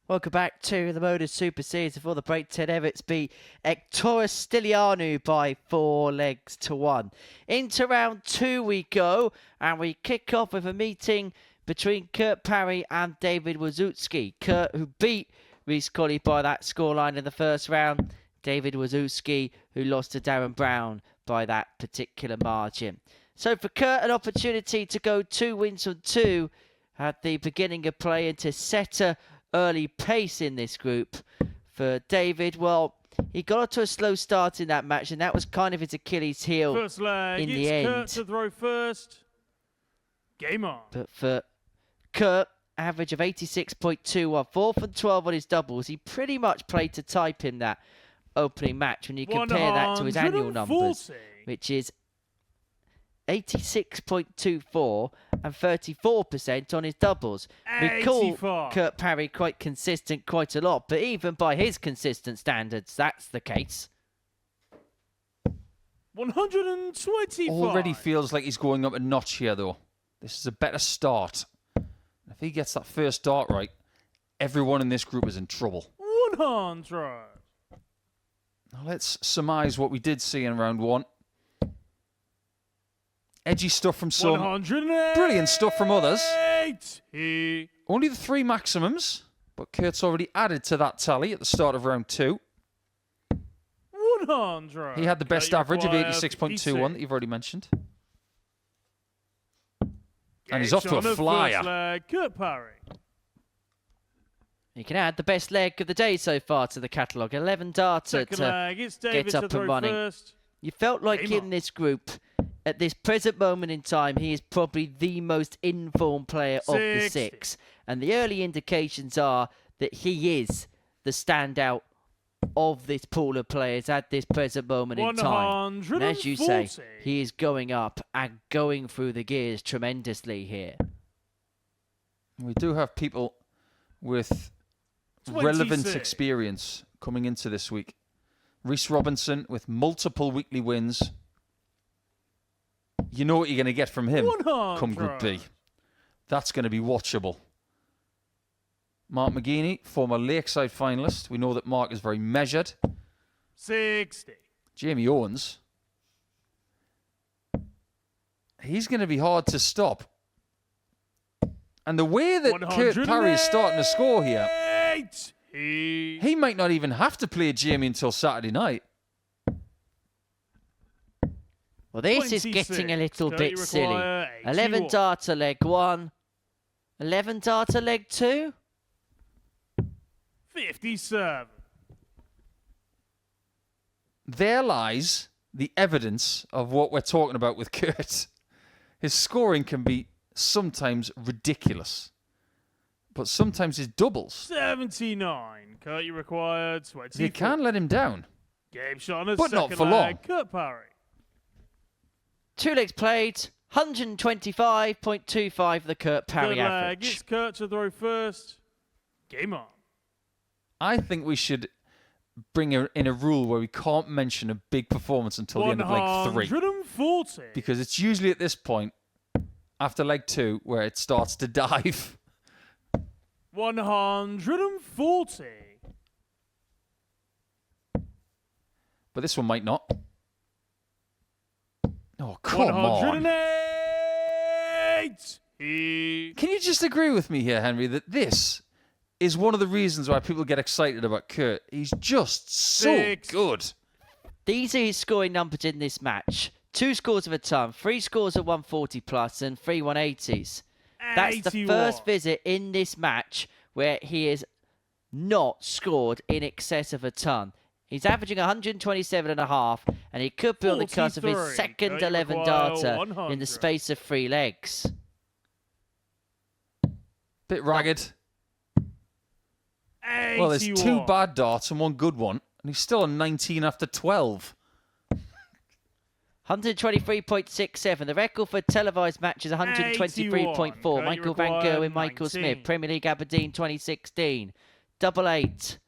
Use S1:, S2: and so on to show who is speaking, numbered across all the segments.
S1: Welcome back to the MODUS Super Series. Before the break, Ted Everts beat Ektoris Stilianou by 4-1. Into round 2 we go, and we kick off with a meeting between Kurt Parry and David Wawrzewski. Kurt, who beat Rhys Colley by that scoreline in the first round. David Wawrzewski, who lost to Darren Brown by that particular margin. So for Kurt, an opportunity to go 2 wins from 2 at the beginning of play and to set a early pace in this group. For David, well, he got off to a slow start in that match, and that was kind of his Achilles heel
S2: first leg,
S1: in the end.
S2: Kurt to throw first. Game on.
S1: But for Kurt, average of 86.21, 4 from 12 on his doubles. He pretty much played to type him that opening match when you compare that to his annual numbers, which is 86.24 and 34% on his doubles. We call Kurt Parry quite consistent quite a lot, but even by his consistent standards, that's the case.
S2: 125.
S3: Already feels like he's going up a notch here, though. This is a better start. If he gets that first dart right, everyone in this group is in trouble.
S2: 100.
S3: Now let's surmise what we did see in round 1. Edgy stuff from some, brilliant stuff from others. Only the 3 maximums, but Kurt's already added to that tally at the start of round 2.
S2: 100.
S3: He had the best average of 86.21 that you've already mentioned. And he's off to a flyer.
S2: Kurt Parry.
S1: You can add the best leg of the day so far to the catalogue. 11 darter to get up and running. You felt like in this group, at this present moment in time, he is probably the most informed player of the 6. And the early indications are that he is the standout of this pool of players at this present moment in time. And as you say, he is going up and going through the gears tremendously here.
S3: We do have people with relevant experience coming into this week. Rhys Robinson with multiple weekly wins. You know what you're going to get from him come Group B. That's going to be watchable. Mark McGeaney, former Lakeside finalist. We know that Mark is very measured.
S2: 60.
S3: Jamie Owens. He's going to be hard to stop. And the way that Kurt Parry is starting to score here, he might not even have to play Jamie until Saturday night.
S1: Well, this is getting a little bit silly. 11 darter leg 1. 11 darter leg 2.
S2: 57.
S3: There lies the evidence of what we're talking about with Kurt. His scoring can be sometimes ridiculous, but sometimes his doubles.
S2: 79. Kurt, you required 20.
S3: You can let him down.
S2: Game shot on a
S3: but not for long.
S2: Kurt Parry.
S1: 2 legs played. 125.25 the Kurt Parry average.
S2: It's Kurt to throw first. Game on.
S3: I think we should bring in a rule where we can't mention a big performance until the end of leg 3.
S2: 140.
S3: Because it's usually at this point, after leg 2, where it starts to dive.
S2: 140.
S3: But this one might not. Oh, come on.
S2: 108.
S3: Can you just agree with me here, Henry, that this is one of the reasons why people get excited about Kurt? He's just so good.
S1: These are his scoring numbers in this match. 2 scores of a ton, 3 scores of 140 plus, and 3 180s. That's the first visit in this match where he has not scored in excess of a ton. He's averaging 127.5, and he could be on the cusp of his second 11 darter in the space of 3 legs.
S3: Bit ragged.
S2: 81.
S3: Well, there's 2 bad darts and 1 good one, and he's still on 19 after 12.
S1: 123.67. The record for televised matches 123.4. Michael Van Gerwen, Michael Smith, Premier League Aberdeen 2016. 88.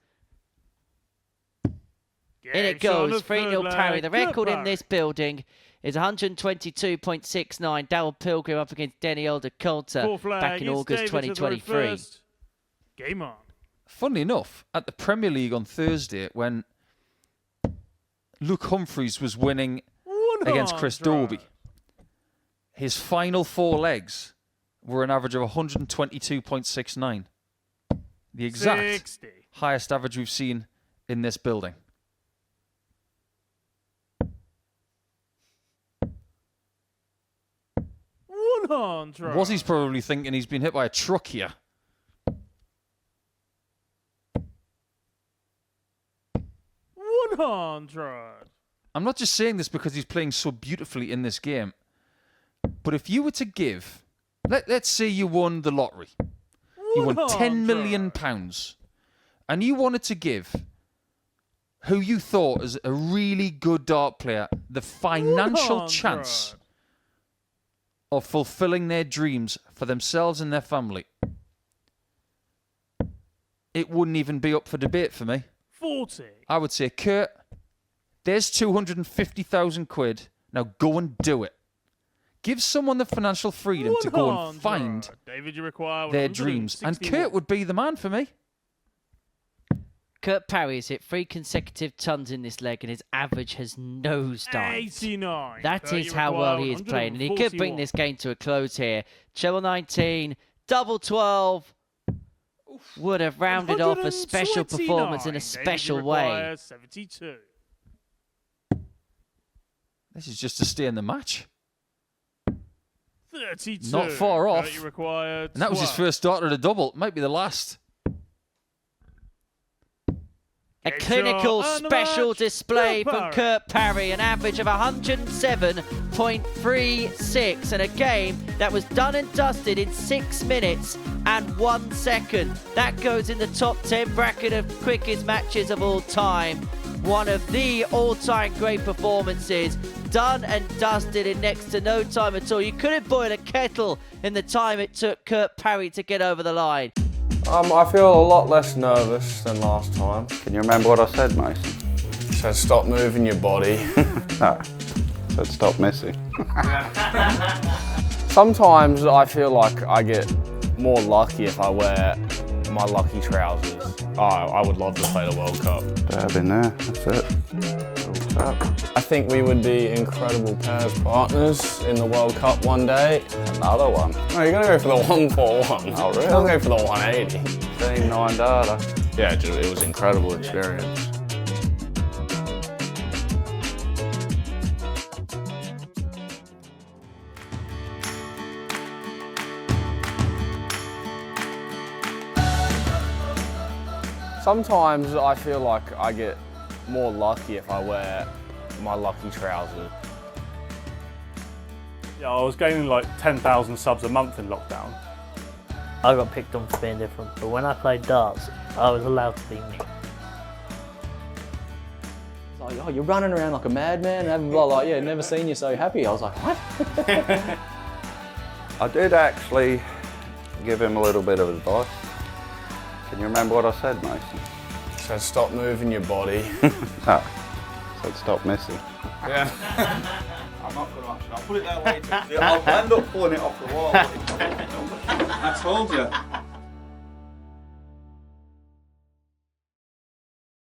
S1: In it goes, 3-0 Parry. The record in this building is 122.69. Darryl Pilgrim up against Denny Elder Coulter back in August 2023.
S2: Game on.
S3: Funnily enough, at the Premier League on Thursday, when Luke Humphries was winning against Chris Dobie, his final 4 legs were an average of 122.69. The exact
S2: 60.
S3: highest average we've seen in this building. Wozzie's probably thinking he's been hit by a truck here.
S2: 100.
S3: I'm not just saying this because he's playing so beautifully in this game, but if you were to give, let's say you won the lottery, you won £10 million, and you wanted to give who you thought is a really good dart player the financial chance of fulfilling their dreams for themselves and their family, it wouldn't even be up for debate for me.
S2: 40.
S3: I would say, Kurt, there's 250,000 quid. Now go and do it. Give someone the financial freedom to go and find
S2: David, you require
S3: their dreams. And Kurt would be the man for me.
S1: Kurt Parry has hit 3 consecutive tons in this leg, and his average has nosedived.
S2: 89.
S1: That is how well he is playing, and he could bring this game to a close here. Treble 19, double 12. Would have rounded off a special performance in a special way.
S2: 72.
S3: This is just to stay in the match.
S2: 32.
S3: Not far off.
S2: And
S3: that was his first start at a double. Might be the last.
S1: A clinical special display from Kurt Parry, an average of 107.36, and a game that was done and dusted in 6 minutes and 1 second. That goes in the top 10 bracket of quickest matches of all time. One of the all-time great performances, done and dusted in next to no time at all. You couldn't boil a kettle in the time it took Kurt Parry to get over the line.
S4: I feel a lot less nervous than last time.
S5: Can you remember what I said, Mason?
S4: You said stop moving your body.
S5: No, I said stop missing.
S4: Sometimes I feel like I get more lucky if I wear my lucky trousers. Oh, I would love to play the World Cup.
S5: Dab in there, that's it.
S4: I think we would be incredible pairs partners in the World Cup one day.
S5: Another one.
S4: No, you're going to go for the 141.
S5: Oh, really?
S4: You're going to go for the 180.
S5: Team 9 data.
S4: Yeah, it was an incredible experience. Sometimes I feel like I get more lucky if I wear my lucky trousers.
S6: Yeah, I was gaining like 10,000 subs a month in lockdown.
S7: I got picked on for being different, but when I played darts, I was allowed to be me.
S8: Like, oh, you're running around like a madman, and blah, like, yeah, never seen you so happy. I was like, what?
S5: I did actually give him a little bit of advice. Can you remember what I said, Mason?
S4: You said stop moving your body.
S5: No, I said stop missing.
S4: Yeah.
S9: I'm not going to actually. I'll put it there later. I'll end up pulling it off the wall. I told you.